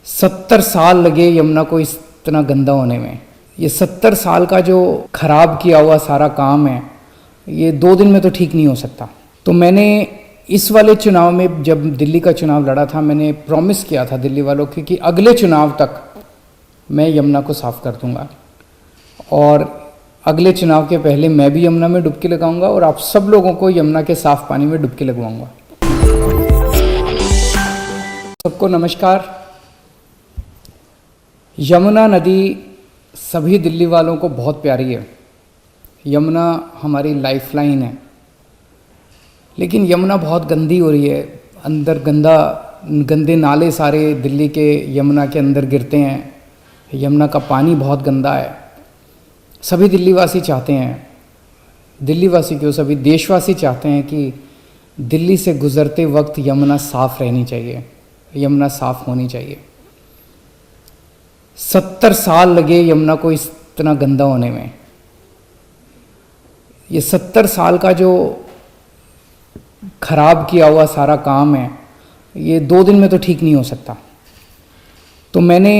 70 साल लगे यमुना को इतना गंदा होने में। ये 70 साल का जो खराब किया हुआ सारा काम है, ये 2 दिन में तो ठीक नहीं हो सकता। तो मैंने इस वाले चुनाव में, जब दिल्ली का चुनाव लड़ा था, मैंने प्रॉमिस किया था दिल्ली वालों को कि अगले चुनाव तक मैं यमुना को साफ कर दूंगा, और अगले चुनाव के पहले मैं भी यमुना में डुबकी लगाऊंगा और आप सब लोगों को यमुना के साफ पानी में डुबकी लगवाऊंगा। सबको नमस्कार। यमुना नदी सभी दिल्ली वालों को बहुत प्यारी है। यमुना हमारी लाइफलाइन है, लेकिन यमुना बहुत गंदी हो रही है। अंदर गंदे नाले सारे दिल्ली के यमुना के अंदर गिरते हैं। यमुना का पानी बहुत गंदा है। सभी दिल्लीवासी चाहते हैं, दिल्लीवासी क्यों, सभी देशवासी चाहते हैं कि दिल्ली से गुजरते वक्त यमुना साफ़ रहनी चाहिए, यमुना साफ़ होनी चाहिए। 70 साल लगे यमुना को इतना गंदा होने में। ये 70 साल का जो खराब किया हुआ सारा काम है, ये 2 दिन में तो ठीक नहीं हो सकता। तो मैंने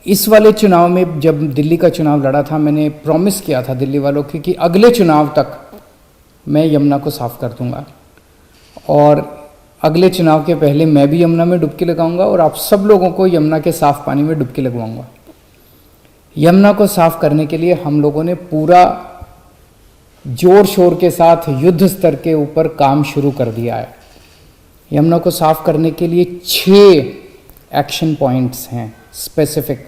इस वाले चुनाव में, जब दिल्ली का चुनाव लड़ा था, मैंने प्रॉमिस किया था दिल्ली वालों को कि अगले चुनाव तक मैं यमुना को साफ कर दूंगा, और अगले चुनाव के पहले मैं भी यमुना में डुबकी लगाऊंगा और आप सब लोगों को यमुना के साफ पानी में डुबकी लगवाऊंगा। यमुना को साफ करने के लिए हम लोगों ने पूरा जोर शोर के साथ युद्ध स्तर के ऊपर काम शुरू कर दिया है। यमुना को साफ करने के लिए 6 एक्शन पॉइंट्स हैं स्पेसिफिक,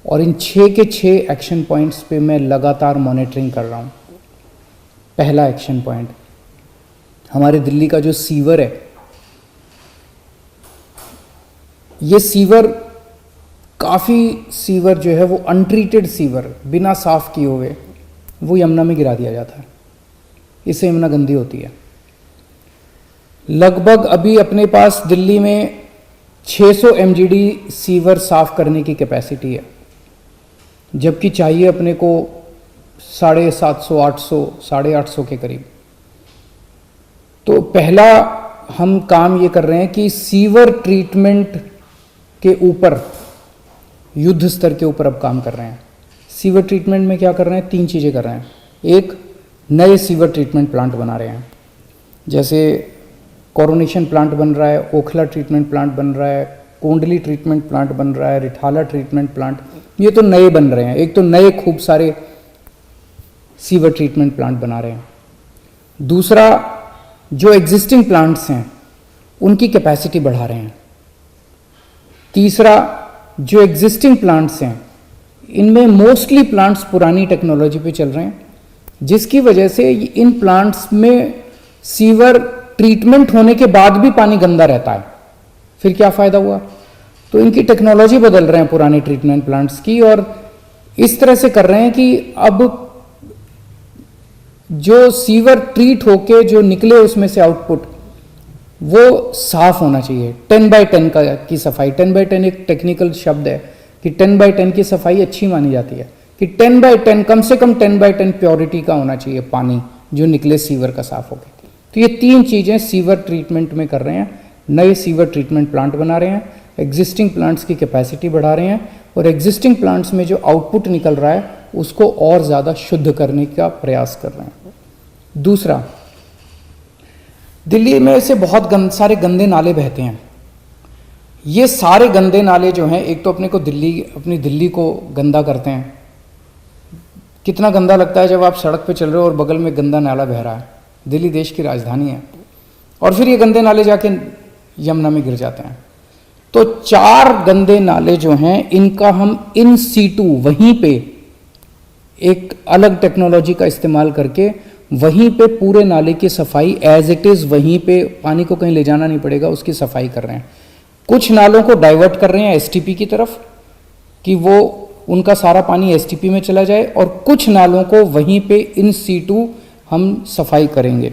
और इन 6 के 6 एक्शन पॉइंट्स पे मैं लगातार मॉनिटरिंग कर रहा हूँ। पहला एक्शन पॉइंट, हमारे दिल्ली का जो सीवर है, ये सीवर, काफ़ी सीवर जो है वो अनट्रीटेड सीवर, बिना साफ किए हुए वो यमुना में गिरा दिया जाता है। इससे यमुना गंदी होती है। लगभग अभी अपने पास दिल्ली में 600 MGD सीवर साफ करने की कैपेसिटी है, जबकि चाहिए अपने को 750, 800, 850 के करीब। तो पहला हम काम ये कर रहे हैं कि सीवर ट्रीटमेंट के ऊपर, युद्ध स्तर के ऊपर अब काम कर रहे हैं। सीवर ट्रीटमेंट में क्या कर रहे हैं? 3 चीज़ें कर रहे हैं। एक, नए सीवर ट्रीटमेंट प्लांट बना रहे हैं, जैसे कोरोनेशन प्लांट बन रहा है, ओखला ट्रीटमेंट प्लांट बन रहा है, कोंडली ट्रीटमेंट प्लांट बन रहा है, रिठाला ट्रीटमेंट प्लांट, ये तो नए बन रहे हैं। एक तो नए खूब सारे सीवर ट्रीटमेंट प्लांट बना रहे हैं। दूसरा, जो एग्जिस्टिंग प्लांट्स हैं उनकी कैपेसिटी बढ़ा रहे हैं। तीसरा, जो एग्जिस्टिंग प्लांट्स हैं इनमें मोस्टली प्लांट्स पुरानी टेक्नोलॉजी पे चल रहे हैं, जिसकी वजह से इन प्लांट्स में सीवर ट्रीटमेंट होने के बाद भी पानी गंदा रहता है। फिर क्या फ़ायदा हुआ? तो इनकी टेक्नोलॉजी बदल रहे हैं पुराने ट्रीटमेंट प्लांट्स की, और इस तरह से कर रहे हैं कि अब जो सीवर ट्रीट होके जो निकले उसमें से आउटपुट, वो साफ होना चाहिए। 10x10 की सफाई, 10x10 एक टेक्निकल शब्द है कि 10x10 की सफाई अच्छी मानी जाती है, कि 10x10, कम से कम 10x10 प्योरिटी का होना चाहिए पानी जो निकले सीवर का साफ होकर। तो ये 3 चीज़ें सीवर ट्रीटमेंट में कर रहे हैं। नए सीवर ट्रीटमेंट प्लांट बना रहे हैं, एग्जिस्टिंग प्लांट्स की कैपेसिटी बढ़ा रहे हैं, और एग्जिस्टिंग प्लांट्स में जो आउटपुट निकल रहा है उसको और ज़्यादा शुद्ध करने का प्रयास कर रहे हैं। दूसरा, दिल्ली में से बहुत सारे गंदे नाले बहते हैं। ये सारे गंदे नाले जो हैं, एक तो अपने दिल्ली को गंदा करते हैं। कितना गंदा लगता है जब आप सड़क पे चल रहे हो और बगल में गंदा नाला बह रहा है। दिल्ली देश की राजधानी है, और फिर ये गंदे नाले जाके यमुना में गिर जाते हैं। तो 4 गंदे नाले जो हैं, इनका हम इन सीटू, वहीं पे एक अलग टेक्नोलॉजी का इस्तेमाल करके वहीं पे पूरे नाले की सफाई एज इट इज़, वहीं पे, पानी को कहीं ले जाना नहीं पड़ेगा, उसकी सफाई कर रहे हैं। कुछ नालों को डाइवर्ट कर रहे हैं STP की तरफ, कि वो उनका सारा पानी STP में चला जाए, और कुछ नालों को वहीं पे इन सीटू हम सफाई करेंगे।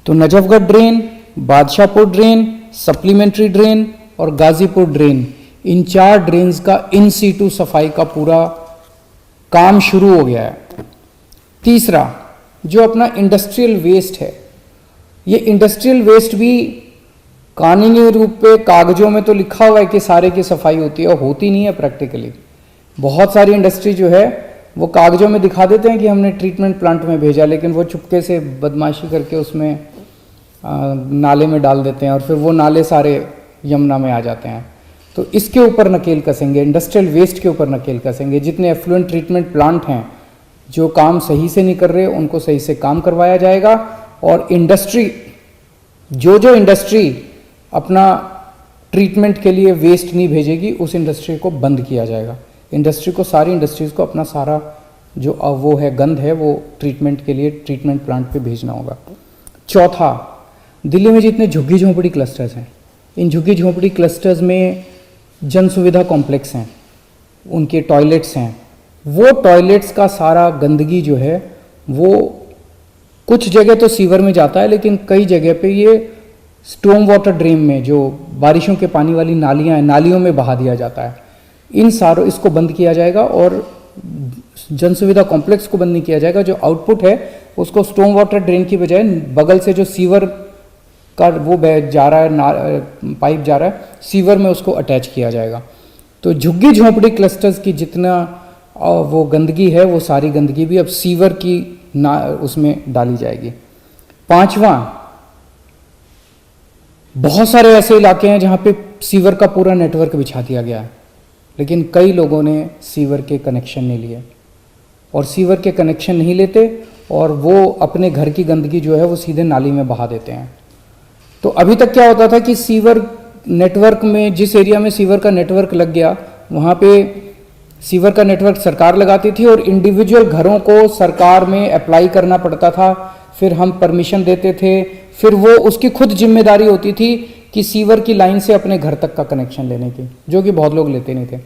तो Najafgarh drain, Badshahpur drain, supplementary drain और गाजीपुर ड्रेन, इन 4 ड्रेन्स का इन सीटू सफाई का पूरा काम शुरू हो गया है। तीसरा, जो अपना इंडस्ट्रियल वेस्ट है, ये इंडस्ट्रियल वेस्ट भी कानूनी रूप पे कागजों में तो लिखा हुआ है कि सारे की सफाई होती है, और होती नहीं है प्रैक्टिकली। बहुत सारी इंडस्ट्री जो है वो कागजों में दिखा देते हैं कि हमने ट्रीटमेंट प्लांट में भेजा, लेकिन वो चुपके से बदमाशी करके उसमें नाले में डाल देते हैं, और फिर वो नाले सारे यमुना में आ जाते हैं। तो इसके ऊपर नकेल कसेंगे, इंडस्ट्रियल वेस्ट के ऊपर नकेल कसेंगे। जितने एफ्लुएंट ट्रीटमेंट प्लांट हैं जो काम सही से नहीं कर रहे, उनको सही से काम करवाया जाएगा। और इंडस्ट्री जो इंडस्ट्री अपना ट्रीटमेंट के लिए वेस्ट नहीं भेजेगी, उस इंडस्ट्री को बंद किया जाएगा। इंडस्ट्री को, सारी इंडस्ट्रीज़ को अपना सारा जो वो है गंद है वो ट्रीटमेंट के लिए ट्रीटमेंट प्लांट पे भेजना होगा। चौथा, दिल्ली में जितने झुग्गी झोंपड़ी क्लस्टर्स हैं, इन झुग्गी झोंपड़ी क्लस्टर्स में जन सुविधा कॉम्प्लेक्स हैं, उनके टॉयलेट्स हैं, वो टॉयलेट्स का सारा गंदगी जो है वो कुछ जगह तो सीवर में जाता है, लेकिन कई जगह पे ये स्टॉर्म वाटर ड्रेन में, जो बारिशों के पानी वाली नालियाँ हैं, नालियों में बहा दिया जाता है। इन सारों इसको बंद किया जाएगा, और जन सुविधा कॉम्प्लेक्स को बंद नहीं किया जाएगा। जो आउटपुट है उसको स्टॉर्म वाटर ड्रेन की बजाय बगल से जो सीवर का वो जा रहा है, पाइप जा रहा है, सीवर में उसको अटैच किया जाएगा। तो झुग्गी झोंपड़ी क्लस्टर्स की जितना वो गंदगी है, वो सारी गंदगी भी अब सीवर की उसमें डाली जाएगी। पांचवा, बहुत सारे ऐसे इलाके हैं जहाँ पे सीवर का पूरा नेटवर्क बिछा दिया गया है, लेकिन कई लोगों ने सीवर के कनेक्शन नहीं लिए, और सीवर के कनेक्शन नहीं लेते और वो अपने घर की गंदगी जो है वो सीधे नाली में बहा देते हैं। तो अभी तक क्या होता था कि सीवर नेटवर्क में, जिस एरिया में सीवर का नेटवर्क लग गया, वहाँ पे सीवर का नेटवर्क सरकार लगाती थी, और इंडिविजुअल घरों को सरकार में अप्लाई करना पड़ता था, फिर हम परमिशन देते थे, फिर वो उसकी खुद जिम्मेदारी होती थी कि सीवर की लाइन से अपने घर तक का कनेक्शन लेने की, जो कि बहुत लोग लेते नहीं थे।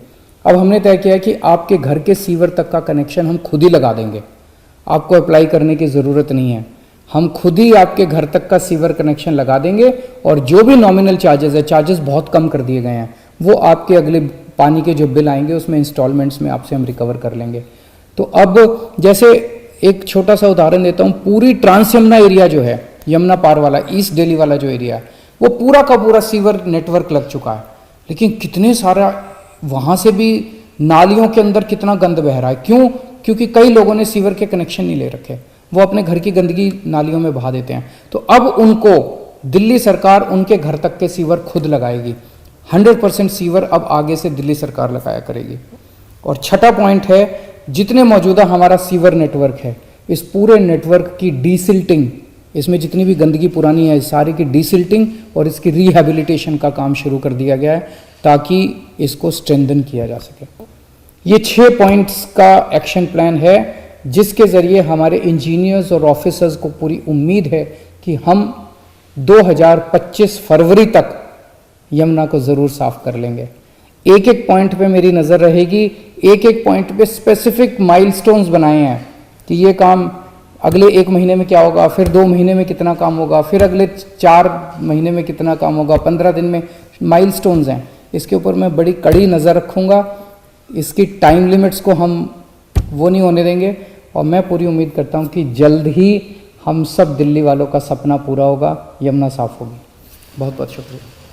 अब हमने तय किया कि आपके घर के सीवर तक का कनेक्शन हम खुद ही लगा देंगे, आपको अप्लाई करने की ज़रूरत नहीं है, हम खुद ही आपके घर तक का सीवर कनेक्शन लगा देंगे, और जो भी नॉमिनल चार्जेस है, चार्जेस बहुत कम कर दिए गए हैं, वो आपके अगले पानी के जो बिल आएंगे उसमें इंस्टॉलमेंट्स में आपसे हम रिकवर कर लेंगे। तो अब जैसे एक छोटा सा उदाहरण देता हूँ, पूरी ट्रांस यमुना एरिया जो है, यमुना पार वाला, ईस्ट दिल्ली वाला जो एरिया है, वो पूरा का पूरा सीवर नेटवर्क लग चुका है, लेकिन कितने सारा वहाँ से भी नालियों के अंदर कितना गंद बह रहा है। क्यों? क्योंकि कई लोगों ने सीवर के कनेक्शन नहीं ले रखे, वो अपने घर की गंदगी नालियों में बहा देते हैं। तो अब उनको दिल्ली सरकार उनके घर तक के सीवर खुद लगाएगी। 100% सीवर अब आगे से दिल्ली सरकार लगाया करेगी। और छठा पॉइंट है, जितने मौजूदा हमारा सीवर नेटवर्क है, इस पूरे नेटवर्क की डीसिल्टिंग, इसमें जितनी भी गंदगी पुरानी है सारी की डीसिल्टिंग और इसकी रिहैबिलिटेशन का काम शुरू कर दिया गया है, ताकि इसको स्ट्रेंथन किया जा सके। ये 6 पॉइंट्स का एक्शन प्लान है, जिसके ज़रिए हमारे इंजीनियर्स और ऑफिसर्स को पूरी उम्मीद है कि हम 2025 फरवरी तक यमुना को ज़रूर साफ कर लेंगे। एक एक पॉइंट पे मेरी नज़र रहेगी, एक एक पॉइंट पे स्पेसिफिक माइलस्टोन्स बनाए हैं कि ये काम अगले 1 महीने में क्या होगा, फिर 2 महीने में कितना काम होगा, फिर अगले 4 महीने में कितना काम होगा, 15 दिन में, माइलस्टोन्स हैं। इसके ऊपर मैं बड़ी कड़ी नज़र रखूँगा, इसकी टाइम लिमिट्स को हम वो नहीं होने देंगे, और मैं पूरी उम्मीद करता हूँ कि जल्द ही हम सब दिल्ली वालों का सपना पूरा होगा, यमुना साफ होगी। बहुत बहुत शुक्रिया।